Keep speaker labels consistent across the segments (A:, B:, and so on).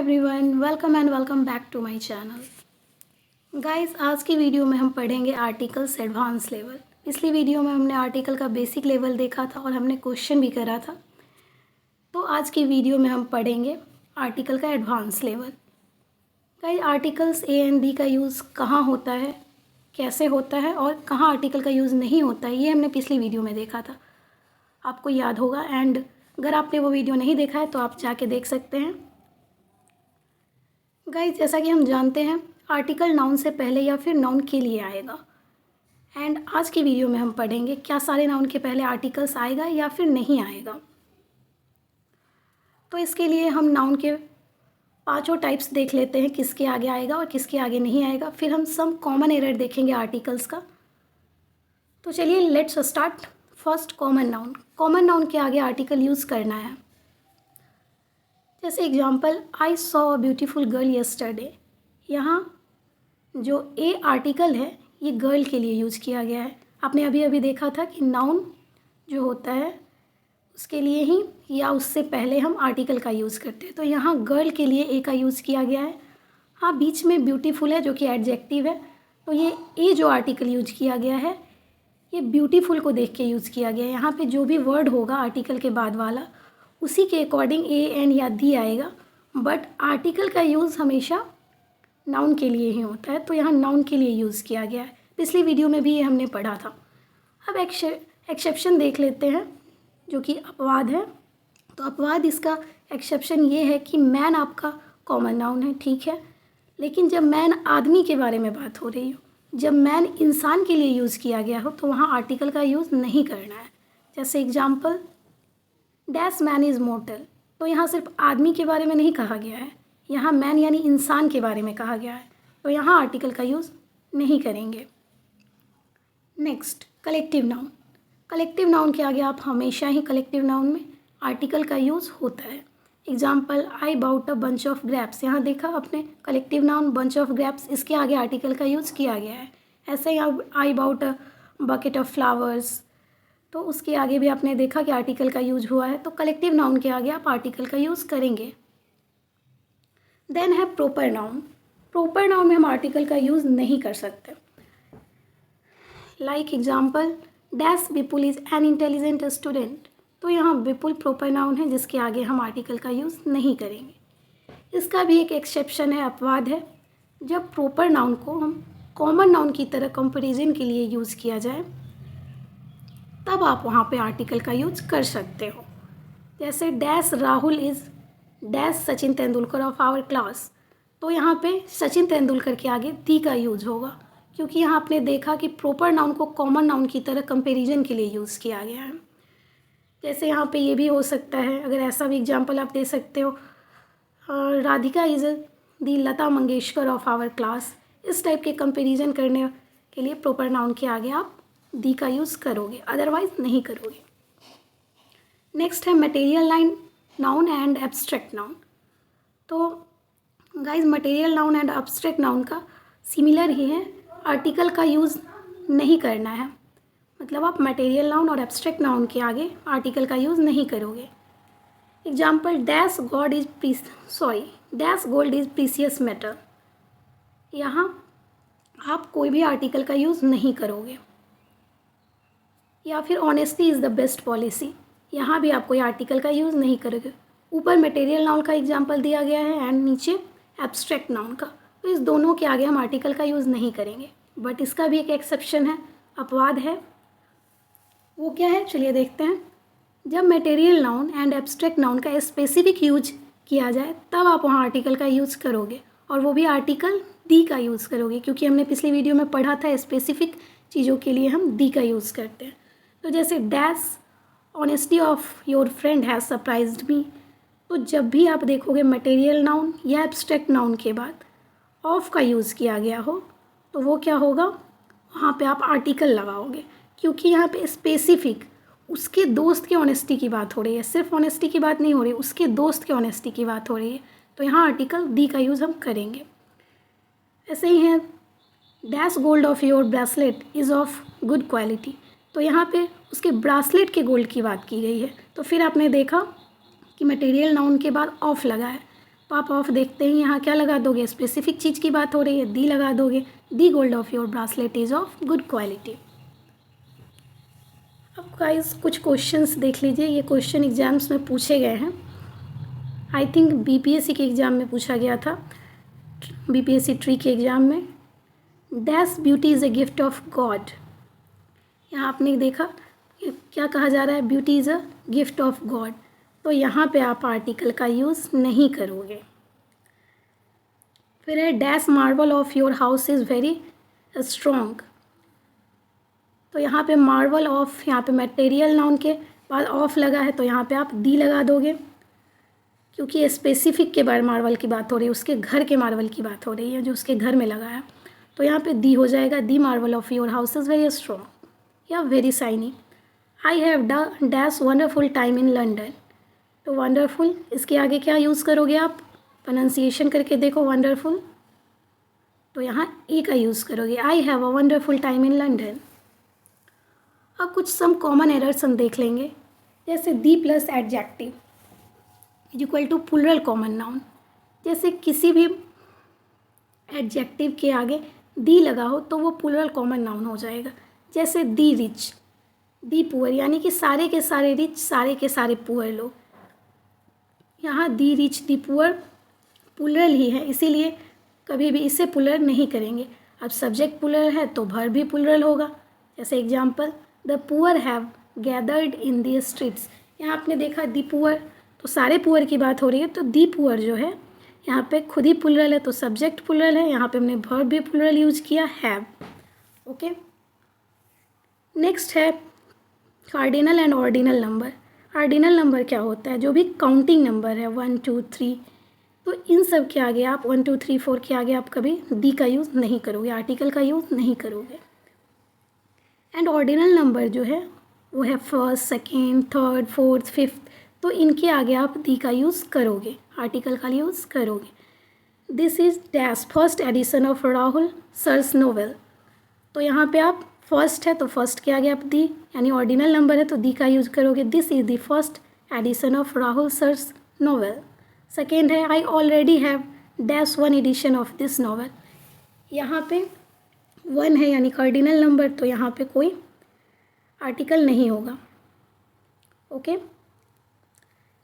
A: Everyone, welcome back to my channel. Guys, आज की video में हम पढ़ेंगे आर्टिकल्स एडवांस लेवल। पिछली वीडियो में हमने आर्टिकल का बेसिक लेवल देखा था और हमने क्वेश्चन भी करा था। तो आज की वीडियो में हम पढ़ेंगे आर्टिकल का advance level. Guys, articles A and D का यूज़ कहाँ होता है, कैसे होता है और कहाँ आर्टिकल का यूज़ नहीं होता है, ये हमने पिछली वीडियो में देखा था, आपको याद होगा। एंड अगर आपने वो वीडियो नहीं देखा है तो आप जाके देख सकते हैं। गाइस, जैसा कि हम जानते हैं, आर्टिकल नाउन से पहले या फिर नाउन के लिए आएगा। एंड आज की वीडियो में हम पढ़ेंगे क्या सारे नाउन के पहले आर्टिकल्स आएगा या फिर नहीं आएगा। तो इसके लिए हम नाउन के पांचों टाइप्स देख लेते हैं, किसके आगे आएगा और किसके आगे नहीं आएगा। फिर हम सम कॉमन एरर देखेंगे आर्टिकल्स का। तो चलिए let's start. First, common noun. Common noun के आगे आर्टिकल यूज़ करना है। जैसे example, I saw a beautiful girl yesterday. यहाँ जो ए आर्टिकल है ये गर्ल के लिए यूज़ किया गया है। आपने अभी अभी देखा था कि नाउन जो होता है उसके लिए ही या उससे पहले हम आर्टिकल का यूज़ करते हैं। तो यहाँ गर्ल के लिए ए का यूज़ किया गया है। हाँ, बीच में ब्यूटीफुल है जो कि एडजेक्टिव है। तो ये ए जो आर्टिकल यूज किया गया है ये ब्यूटीफुल को देख के यूज़ किया गया है। यहाँ पे जो भी वर्ड होगा आर्टिकल के बाद वाला उसी के अकॉर्डिंग ए एन या दी आएगा, बट आर्टिकल का यूज़ हमेशा नाउन के लिए ही होता है। तो यहाँ नाउन के लिए यूज़ किया गया है। पिछली वीडियो में भी ये हमने पढ़ा था। अब एक्सेप्शन देख लेते हैं जो कि अपवाद है। तो अपवाद, इसका एक्सेप्शन ये है कि मैन आपका कॉमन नाउन है, ठीक है, लेकिन जब मैन आदमी के बारे में बात हो रही हो, जब मैन इंसान के लिए यूज़ किया गया हो, तो वहाँ आर्टिकल का यूज़ नहीं करना है। जैसे example, dash man is mortar. तो यहाँ सिर्फ आदमी के बारे में नहीं कहा गया है, यहाँ मैन यानी इंसान के बारे में कहा गया है। तो यहाँ आर्टिकल का यूज़ नहीं करेंगे। Next, collective noun. Collective noun के आगे आप हमेशा ही कलेक्टिव नाउन में आर्टिकल का यूज़ होता है। Example, I bought a bunch of grapes. यहाँ देखा आपने, collective noun bunch of grapes, इसके आगे आर्टिकल का यूज़ किया गया है। ऐसे ही I bought a bucket of flowers, तो उसके आगे भी आपने देखा कि आर्टिकल का यूज हुआ है। तो कलेक्टिव नाउन के आगे आप आर्टिकल का यूज़ करेंगे। देन है प्रॉपर नाउन। प्रॉपर नाउन में हम आर्टिकल का यूज़ नहीं कर सकते। Like example, dash Vipul is an intelligent student. तो यहाँ विपुल प्रॉपर नाउन है जिसके आगे हम आर्टिकल का यूज़ नहीं करेंगे। इसका भी एक एक्सेप्शन है, अपवाद है। जब प्रॉपर नाउन को हम कॉमन नाउन की तरह कंपैरिजन के लिए यूज़ किया जाए तब आप वहाँ पे आर्टिकल का यूज कर सकते हो। जैसे dash Rahul is dash Sachin Tendulkar of our class. तो यहाँ पे सचिन तेंदुलकर के आगे दी का यूज होगा, क्योंकि यहाँ आपने देखा कि प्रॉपर नाउन को कॉमन नाउन की तरह कंपैरिजन के लिए यूज़ किया गया है। जैसे यहाँ पे ये भी हो सकता है, अगर ऐसा भी एग्जाम्पल आप दे सकते हो, Radhika is the Lata Mangeshkar of our class. इस टाइप के कंपैरिजन करने के लिए प्रॉपर नाउन के आगे आप दी का यूज़ करोगे, अदरवाइज नहीं करोगे। नेक्स्ट है material noun and abstract noun. तो guys, material noun and abstract noun का सिमिलर ही है, आर्टिकल का यूज़ नहीं करना है। मतलब आप मटेरियल नाउन और एब्स्ट्रैक्ट नाउन के आगे आर्टिकल का यूज़ नहीं करोगे। Example, dash gold is precious metal. यहाँ आप कोई भी आर्टिकल का यूज़ नहीं करोगे। या फिर honesty is the best policy, यहाँ भी आप कोई आर्टिकल का यूज़ नहीं करोगे। ऊपर मटेरियल नाउन का एग्जाम्पल दिया गया है एंड नीचे एब्स्ट्रैक्ट नाउन का। तो इस दोनों के आगे हम आर्टिकल का यूज़ नहीं करेंगे, बट इसका भी एक एक्सेप्शन है, अपवाद है। वो क्या है, चलिए देखते हैं। जब material noun and abstract noun का स्पेसिफिक यूज किया जाए तब आप वहाँ आर्टिकल का यूज़ करोगे, और वो भी आर्टिकल दी का यूज़ करोगे, क्योंकि हमने पिछली वीडियो में पढ़ा था स्पेसिफिक चीज़ों के लिए हम दी का यूज़ करते हैं। तो जैसे dash honesty of your friend has surprised me. तो जब भी आप देखोगे मटेरियल नाउन या एब्स्ट्रैक्ट नाउन के बाद ऑफ का यूज़ किया गया हो तो वो क्या होगा, वहाँ पे आप आर्टिकल लगाओगे, क्योंकि यहाँ पे स्पेसिफिक उसके दोस्त की ऑनेस्टी की बात हो रही है, सिर्फ ऑनेस्टी की बात नहीं हो रही, उसके दोस्त की ऑनेस्टी की बात हो रही है। तो यहाँ आर्टिकल दी का यूज़ हम करेंगे। ऐसे ही है, dash gold of your bracelet is of good quality. तो यहाँ पे उसके ब्रासलेट के गोल्ड की बात की गई है। तो फिर आपने देखा कि मटेरियल नाउन के बाद ऑफ लगा है, तो आप ऑफ देखते हैं यहाँ क्या लगा दोगे, स्पेसिफिक चीज़ की बात हो रही है, दी लगा दोगे, दी gold of your bracelet is of good quality. अब गाइस कुछ क्वेश्चंस देख लीजिए, ये क्वेश्चन एग्जाम्स में पूछे गए हैं। आई थिंक बीपीएससी के एग्ज़ाम में पूछा गया था, बीपीएससी ट्री के एग्ज़ाम में। Dash beauty is a gift of God. यहाँ आपने देखा क्या कहा जा रहा है, beauty is a gift of God. तो यहाँ पे आप आर्टिकल का यूज़ नहीं करोगे। फिर है dash Marvel of your house is very strong. तो यहाँ पे मार्वल ऑफ, यहाँ पे मटेरियल नाउन के बाद ऑफ लगा है तो यहाँ पे आप दी लगा दोगे, क्योंकि स्पेसिफिक के बारे मार्वल की बात हो रही है, उसके घर के मार्वल की बात हो रही है जो उसके घर में लगा है। तो यहाँ पे दी हो जाएगा, the marvel of your house is very strong या very shiny. I have dash wonderful time in London. तो वंडरफुल, इसके आगे क्या यूज़ करोगे आप, प्रोनाउंसिएशन करके देखो वंडरफुल, तो यहाँ ए का यूज़ करोगे, I have a wonderful time in London. अब कुछ सम कॉमन एरर्स हम देख लेंगे, जैसे the plus adjective is equal to plural common noun. जैसे किसी भी एडजेक्टिव के आगे दी लगा हो तो वो प्लूरल कॉमन नाउन हो जाएगा। जैसे दी रिच, दी पुअर, यानी कि सारे के सारे रिच, सारे के सारे पुअर लोग। यहाँ दी रिच दी पुअर प्लूरल ही है, इसीलिए कभी भी इसे प्लूरल नहीं करेंगे। अब सब्जेक्ट प्लूरल है तो वर्ब भी प्लूरल होगा। जैसे example, the poor have gathered in the streets. यहाँ आपने देखा दी पुअर, तो सारे पुअर की बात हो रही है, तो दी पुअर जो है यहाँ पे खुद ही प्लूरल है, तो सब्जेक्ट प्लूरल है, यहाँ पे हमने वर्ब भी प्लूरल यूज़ किया, हैव। ओके, नेक्स्ट है cardinal and ordinal number. Cardinal number क्या होता है, जो भी काउंटिंग नंबर है 1 2 3, तो इन सब के आगे आप 1 2 3 4 के आगे आप कभी दी का यूज़ नहीं करोगे, आर्टिकल का यूज़ नहीं करोगे। एंड ऑर्डिनल नंबर जो है वो है first, second, third, fourth, fifth, तो इनके आगे आप दी का यूज़ करोगे, आर्टिकल का यूज़ करोगे। This is dash first edition of Rahul sir's novel. तो यहाँ पे आप फर्स्ट है तो फर्स्ट के आगे आप दी, यानी ऑर्डिनल नंबर है तो दी का यूज़ करोगे। This is the first edition of Rahul sir's novel. Second है I already have dash one edition of this novel. यहाँ पे वन है यानी कार्डिनल नंबर, तो यहाँ पे कोई आर्टिकल नहीं होगा। ओके,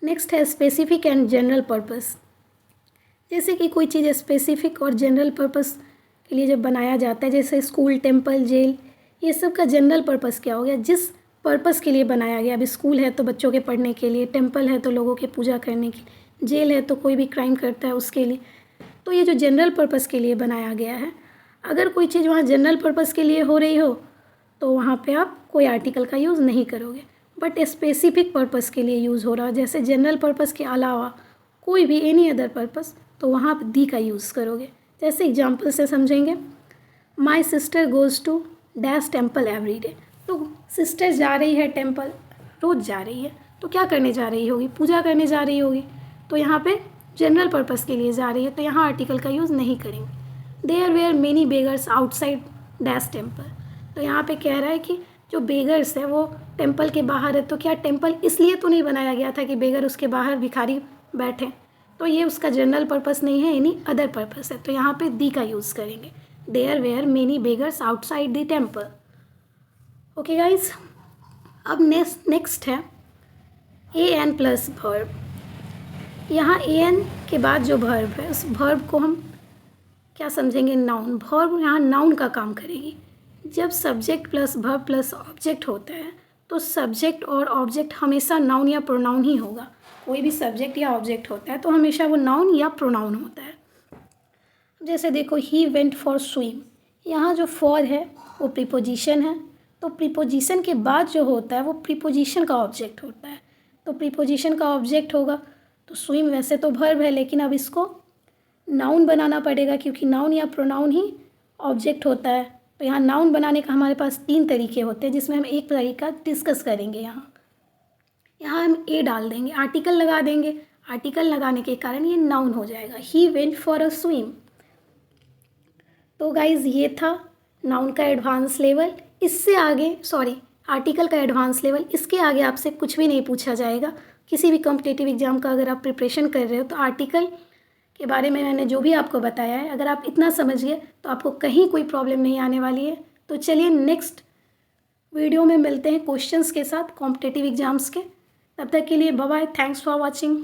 A: नेक्स्ट है स्पेसिफिक एंड जनरल पर्पस। जैसे कि कोई चीज़ स्पेसिफिक और जनरल पर्पस के लिए जब बनाया जाता है, जैसे स्कूल, टेम्पल, जेल, ये सब का जनरल पर्पस क्या हो गया, जिस पर्पस के लिए बनाया गया। अब स्कूल है तो बच्चों के पढ़ने के लिए, टेम्पल है तो लोगों के पूजा करने के लिए, जेल है तो कोई भी क्राइम करता है उसके लिए। तो ये जो जनरल पर्पस के लिए बनाया गया है, अगर कोई चीज़ वहाँ जनरल पर्पस के लिए हो रही हो तो वहाँ पे आप कोई आर्टिकल का यूज़ नहीं करोगे। बट स्पेसिफिक पर्पस के लिए यूज़ हो रहा है, जैसे जनरल पर्पस के अलावा कोई भी एनी अदर पर्पस, तो वहाँ आप दी का यूज़ करोगे। जैसे एग्जाम्पल से समझेंगे, my sister goes to dash temple every day. तो सिस्टर जा रही है टेम्पल, रोज़ जा रही है, तो क्या करने जा रही होगी, पूजा करने जा रही होगी। तो यहाँ पे जनरल पर्पस के लिए जा रही है, तो यहाँ आर्टिकल का यूज़ नहीं करेंगे। There were many beggars outside dash temple. तो यहाँ पे कह रहा है कि जो बेगर्स है वो टेम्पल के बाहर है, तो क्या टेम्पल इसलिए तो नहीं बनाया गया था कि बेगर उसके बाहर भिखारी बैठे, तो ये उसका जनरल पर्पस नहीं है, यानी अदर पर्पस है, तो यहाँ पे दी का यूज़ करेंगे। There were many beggars outside the temple. Okay guys, अब नेक्स्ट है ए एन प्लस वर्ब। यहाँ ए एन के बाद जो वर्ब है उस वर्ब को हम क्या समझेंगे, नाउन। वर्ब यहाँ नाउन का काम करेगी। जब subject plus verb plus object होता है तो सब्जेक्ट और ऑब्जेक्ट हमेशा नाउन या प्रोनाउन ही होगा। कोई भी सब्जेक्ट या ऑब्जेक्ट होता है तो हमेशा वो नाउन या प्रोनाउन होता है। जैसे देखो, ही वेंट फॉर स्विम, यहाँ जो फॉर है वो प्रीपोजिशन है, तो प्रीपोजिशन के बाद जो होता है वो प्रीपोजिशन का ऑब्जेक्ट होता है, तो प्रीपोजिशन का ऑब्जेक्ट होगा। तो स्विम वैसे तो वर्ब है, लेकिन अब इसको नाउन बनाना पड़ेगा, क्योंकि नाउन या प्रोनाउन ही ऑब्जेक्ट होता है। तो यहाँ नाउन बनाने का हमारे पास 3 तरीके होते हैं, जिसमें हम एक तरीका डिस्कस करेंगे। यहाँ हम ए डाल देंगे, आर्टिकल लगा देंगे, आर्टिकल लगाने के कारण ये नाउन हो जाएगा। He went for a swim. तो गाइज ये था नाउन का एडवांस लेवल। इससे आगे आर्टिकल का एडवांस लेवल, इसके आगे आपसे कुछ भी नहीं पूछा जाएगा। किसी भी कॉम्पिटिटिव एग्जाम का अगर आप प्रिपरेशन कर रहे हो तो आर्टिकल के बारे में मैंने जो भी आपको बताया है, अगर आप इतना समझ गए तो आपको कहीं कोई प्रॉब्लम नहीं आने वाली है। तो चलिए नेक्स्ट वीडियो में मिलते हैं क्वेश्चंस के साथ कॉम्पिटिटिव एग्जाम्स के। तब तक के लिए bye bye, thanks for watching.